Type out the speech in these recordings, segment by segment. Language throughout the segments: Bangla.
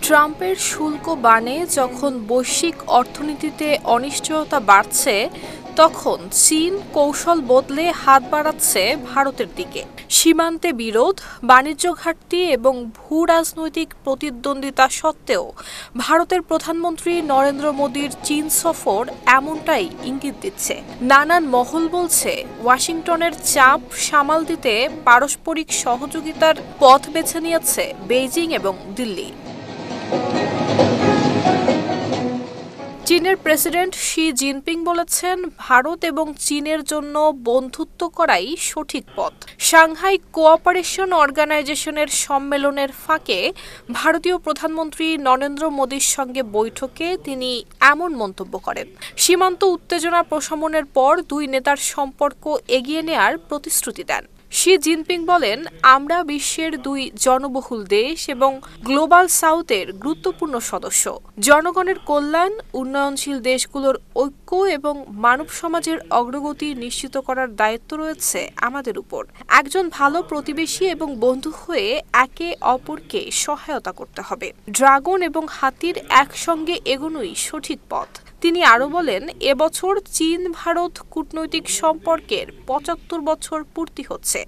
ট্রাম্পের শুল্ক বাণে যখন বৈশ্বিক অর্থনীতিতে অনিশ্চয়তা বাড়ছে, তখন চীন কৌশল বদলে হাত বাড়াচ্ছে ভারতের দিকে। সীমান্তে বিরোধ, বাণিজ্য ঘাটতি এবং ভূ-রাজনৈতিক প্রতিদ্বন্দ্বিতা সত্ত্বেও ভারতের প্রধানমন্ত্রী নরেন্দ্র মোদীর চীন সফর এমনটাই ইঙ্গিত দিচ্ছে। নানান মহল বলছে, ওয়াশিংটনের চাপ সামাল দিতে পারস্পরিক সহযোগিতার পথ বেছে নিয়েছে বেইজিং এবং দিল্লি। চীনের প্রেসিডেন্ট শি জিনপিং বলেছেন, ভারত এবং চীনের জন্য বন্ধুত্ব করাই সঠিক পথ। সাংহাই কোঅপারেশন অর্গানাইজেশনের সম্মেলনের ফাঁকে ভারতীয় প্রধানমন্ত্রী নরেন্দ্র মোদীর সঙ্গে বৈঠকে তিনি এমন মন্তব্য করেন। সীমান্ত উত্তেজনা প্রশমনের পর দুই নেতার সম্পর্ক এগিয়ে নেয়ার প্রতিশ্রুতি দেন। শি জিনপিং বলেন, আমরা বিশ্বের দুই জনবহুল দেশ এবং গ্লোবাল সাউথের গুরুত্বপূর্ণ সদস্য। জনগণের কল্যাণ, উন্নয়নশীল দেশগুলোর ঐক্য এবং মানব সমাজের অগ্রগতি নিশ্চিত করার দায়িত্ব রয়েছে আমাদের উপর। একজন ভালো প্রতিবেশী এবং বন্ধু হয়ে একে অপরকে সহায়তা করতে হবে। ড্রাগন এবং হাতির একসঙ্গে এগোনোই সঠিক পথ। তিনি আরও বলেন, এবছর চীন ভারত কূটনৈতিক সম্পর্কের ৭৫ বছর পূর্তি হচ্ছে।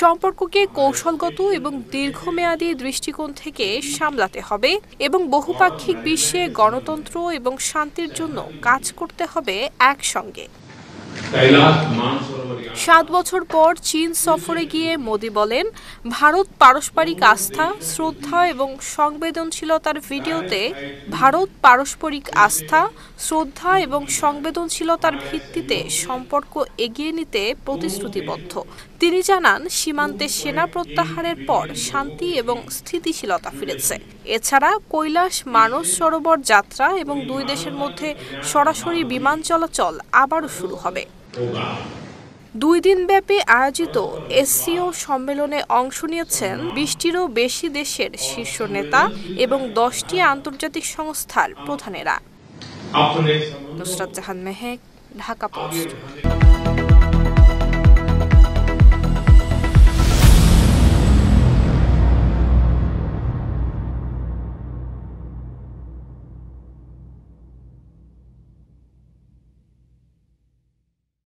সম্পর্ককে কৌশলগত এবং দীর্ঘমেয়াদী দৃষ্টিকোণ থেকে সামলাতে হবে এবং বহুপাক্ষিক বিশ্বে গণতন্ত্র এবং শান্তির জন্য কাজ করতে হবে একসঙ্গে। ৭ বছর পর চীন সফরে গিয়ে মোদি বলেন, ভারত পারস্পরিক আস্থা, শ্রদ্ধা এবং সংবেদনশীলতার ভিত্তিতে সম্পর্ক এগিয়ে নিতে প্রতিশ্রুতিবদ্ধ। তিনি জানান, সীমান্তে সেনা প্রত্যাহারের পর শান্তি এবং স্থিতিশীলতা ফিরেছে। এছাড়া কৈলাস মানস সরোবর যাত্রা এবং দুই দেশের মধ্যে সরাসরি বিমান চলাচল আবারও শুরু হবে। 2 দিনব্যাপী আয়োজিত এসসিও সম্মেলনে অংশ নিয়েছেন 20টিরও বেশি দেশের শীর্ষ নেতা এবং 10টি আন্তর্জাতিক সংস্থার প্রধানেরা। নুসরাত জাহান মেহেক, ঢাকা পোস্ট।